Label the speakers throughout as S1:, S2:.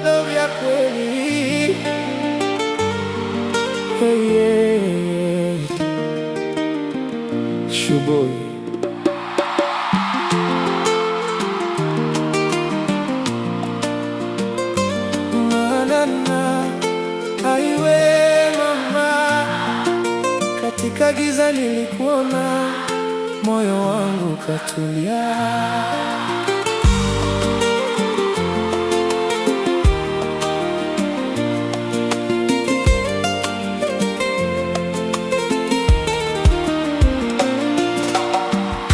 S1: Love ya kweli. Shuboy. Aiwe mama, katika giza nilikuona, moyo wangu katulia.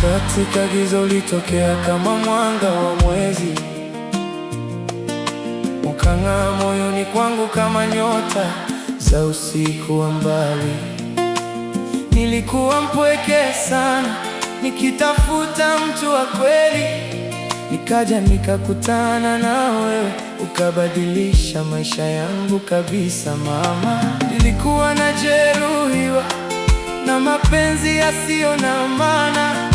S1: Katika giza ulitokea kama mwanga wa mwezi, ukang'aa moyoni kwangu kama nyota za usiku wa mbali. Nilikuwa mpweke sana, nikitafuta mtu wa kweli, nikaja nikakutana na wewe, ukabadilisha maisha yangu kabisa mama. Nilikuwa najeruhiwa na mapenzi yasiyo na maana,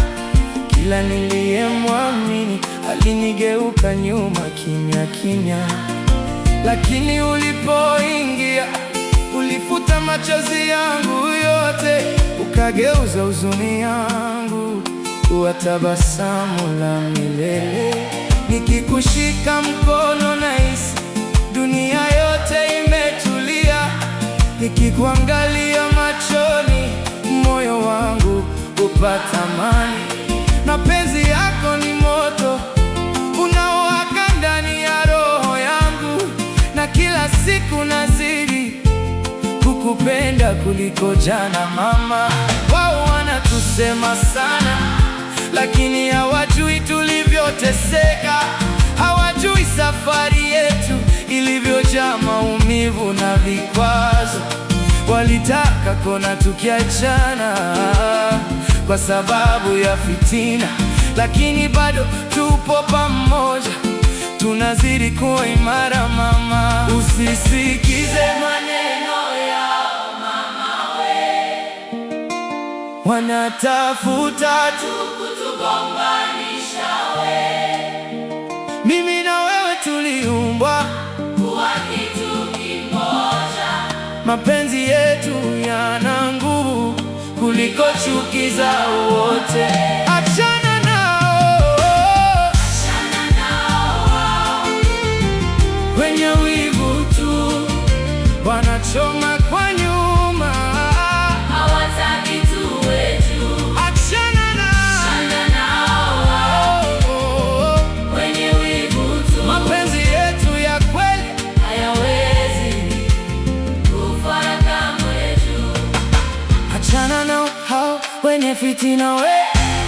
S1: kila niliyemwamini alinigeuka nyuma kimya kimya. Lakini ulipoingia, ulifuta machozi yangu yote, ukageuza huzuni yangu kuwa tabasamu la milele. Nikikushika mkono nahisi dunia yote imetulia, nikikuangalia machoni moyo wangu hupata amani. Mapenzi yako ni moto unaowaka ndani ya roho yangu, na kila siku nazidi kukupenda kuliko jana mama. Wao wanatusema sana, lakini hawajui tulivyoteseka. Hawajui safari yetu ilivyojaa maumivu na vikwazo. Walitaka kuona tukiachana kwa sababu ya fitina, lakini bado tupo pamoja, tunazidi kuwa imara mama. Usisikize maneno yao mama we, wanatafuta tu kutugombanisha we. Mimi na wewe tuliumbwa kuwa kitu kimoja, mapenzi yetu yana nguvu kuliko chuki za wote. Achana nao, achana nao, wenye wivu tu wanachoma kwa nyuma, hawataki tuwe juu. Achana nao, wenye wivu tu, mapenzi yetu ya kweli hayawezi kufa kamwe juu. Achana nao hao wenye fitina we,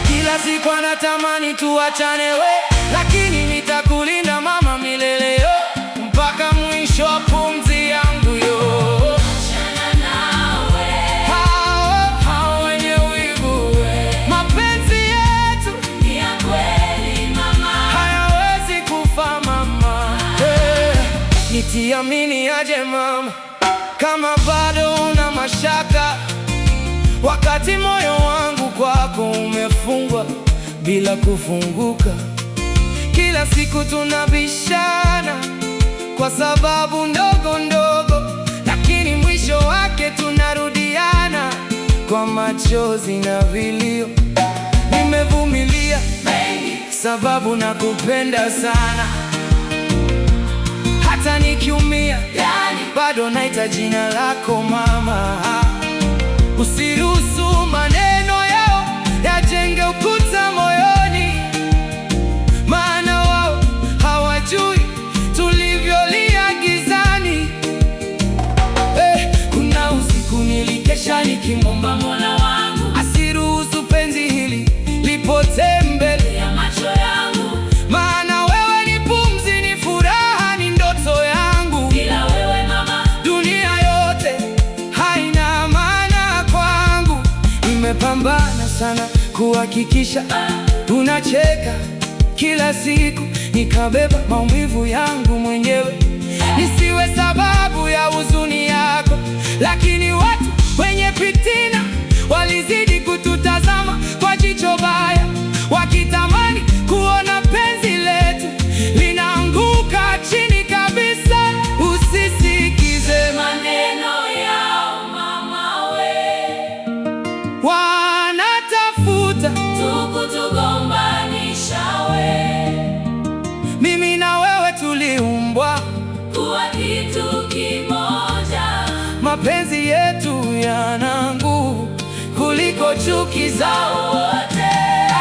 S1: kila siku anatamani tuachane we, lakini nitakulinda mama milele yo, mpaka mwisho wa pumzi yangu yo. Achana nawe hao wenye wivu we, mapenzi yetu ni ya kweli mama, hayawezi kufa mama. Nitiamini aje mama, kama bado una mashaka, wakati moyo wangu kwako umefungwa bila kufunguka. Kila siku tunabishana kwa sababu ndogo ndogo, lakini mwisho wake tunarudiana kwa machozi na vilio. Nimevumilia mengi sababu nakupenda sana, hata nikiumia bado naita jina lako mama. Usiruhusu maneno yao yajenge ukuta moyoni, maana wao hawajui tulivyolia gizani. Kuna usiku nilikesha nikimwomba Mola wangu asiruhusu penzi hili lipotee mbele ya macho yangu, maana wewe ni pumzi, ni furaha, ni ndoto yangu. Bila wewe mama, dunia yote haina maana kwangu. Nimepambana sana kuhakikisha unacheka kila siku, nikabeba maumivu yangu mwenyewe, nisiwe sababu ya huzuni yako, lakini watu mapenzi yetu yana nguvu kuliko chuki zao wote.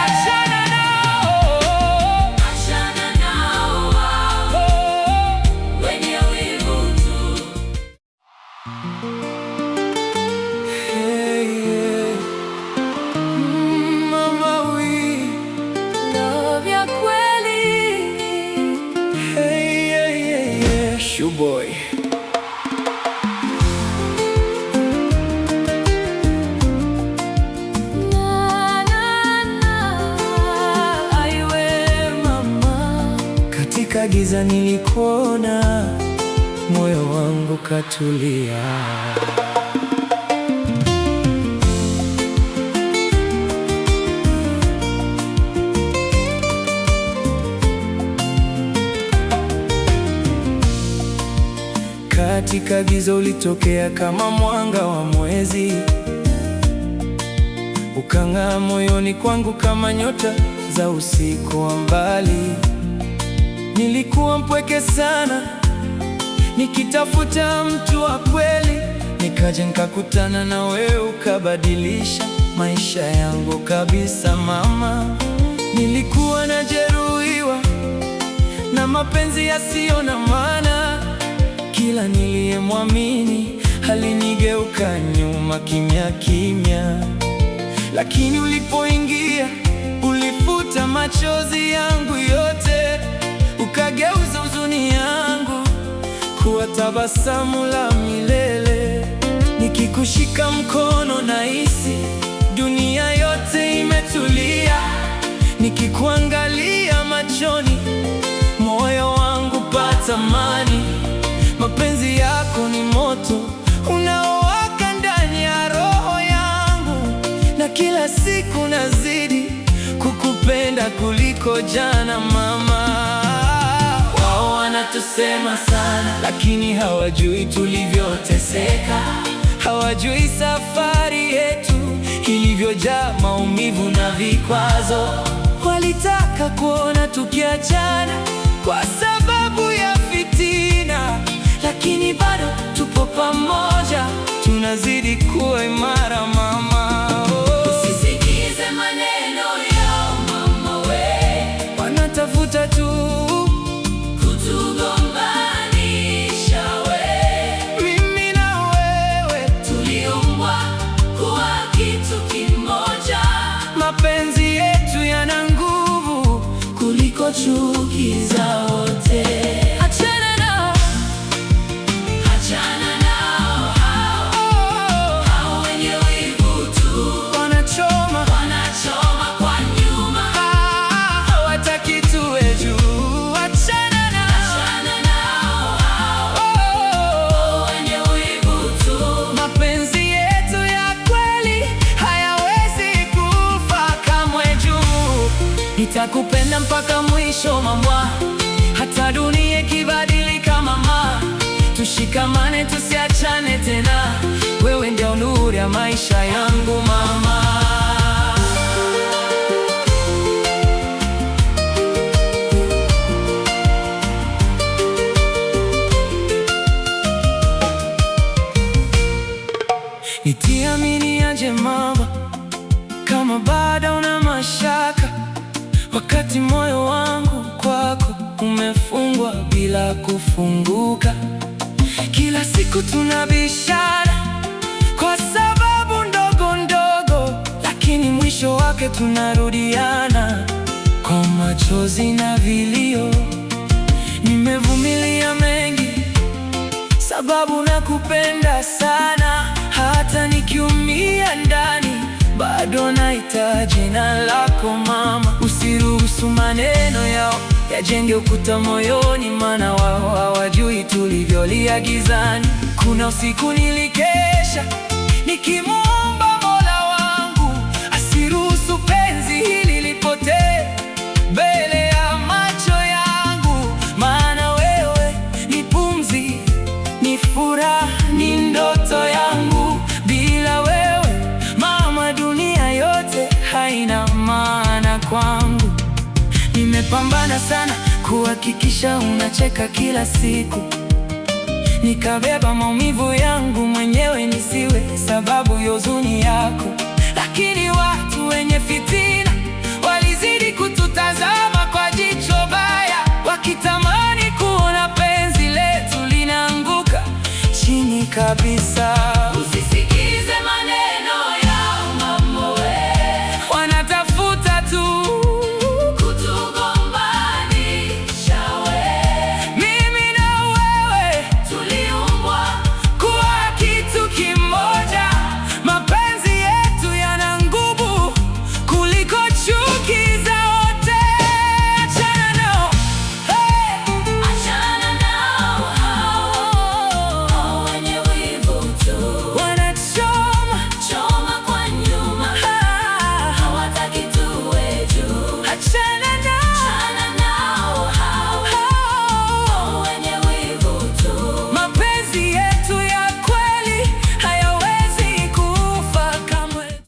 S1: Achana nao,
S2: achana nao wao, wenye wivu tu.
S1: Hey, yeah. Mama we
S2: Love ya kweli.
S1: hey, yeah, yeah, yeah. Shoeboy. Katika giza nilikuona, moyo wangu katulia. Katika giza ulitokea kama mwanga wa mwezi, ukang'aa moyoni kwangu kama nyota za usiku wa mbali. Nilikuwa mpweke sana, nikitafuta mtu wa kweli, nikaja nikakutana na wewe, ukabadilisha maisha yangu kabisa. Mama, nilikuwa najeruhiwa na mapenzi yasiyo na maana. Kila niliyemwamini alinigeuka nyuma kimya kimya, lakini ulipoingia ulifuta machozi yangu yote, ukageuza huzuni yangu kuwa tabasamu la milele. Nikikushika mkono nahisi dunia yote imetulia, nikikuangalia machoni moyo wangu pata amani. Mapenzi yako ni moto unaowaka ndani ya roho yangu, na kila siku nazidi kukupenda kuliko jana. Mama, wao wanatusema sana, lakini hawajui tulivyoteseka. Hawajui safari yetu ilivyojaa maumivu na vikwazo. Walitaka kuona tukiachana kwa sababu ya fitina, lakini bado tupo pamoja, tunazidi kuwa imara. Mama,
S2: usisikize maneno yao mama we,
S1: wanatafuta tu
S2: kutugombanisha we.
S1: Mimi na wewe
S2: tuliumbwa kuwa kitu kimoja.
S1: mapenzi yetu yana nguvu
S2: kuliko chuki za wote. Achana nao, achana nao hao wenye wivu tu.
S1: wanachoma
S2: Kwa nyuma,
S1: hawataki tuwe juu. Achana
S2: nao hao wenye wivu tu.
S1: mapenzi yetu ya kweli hayawezi kufa kamwe juu. Nitakupenda mpaka mwisho mama, hata dunia ikibadilika mama. Tushikamane tusiachane tena, wewe ndio nuru ya maisha yangu mama. Nitiamini aje mama, kama bado una mashaka, wakati moyo wangu kwako umefungwa bila kufunguka. Kila siku tunabishana kwa sababu ndogo ndogo, lakini mwisho wake tunarudiana kwa machozi na vilio. Nimevumilia mengi sababu nakupenda sana, hata nikiumia ndani bado nahitaji jina lako mama. Usiruhusu maneno yao yajenge ukuta moyoni, maana wao hawajui tulivyolia gizani. Kuna usiku nilikesha nikimwomba Mola wangu asiruhusu penzi hili lipotee mbele ya macho yangu, maana wewe ni pumzi, ni furaha, ni ndoto yangu. Bila wewe mama, dunia yote haina maana kwangu. Nimepambana sana kuhakikisha unacheka kila siku, nikabeba maumivu yangu mwenyewe. sababu ya huzuni yako. Lakini watu wenye fitina walizidi kututazama kwa jicho baya, wakitamani kuona penzi letu linaanguka chini kabisa.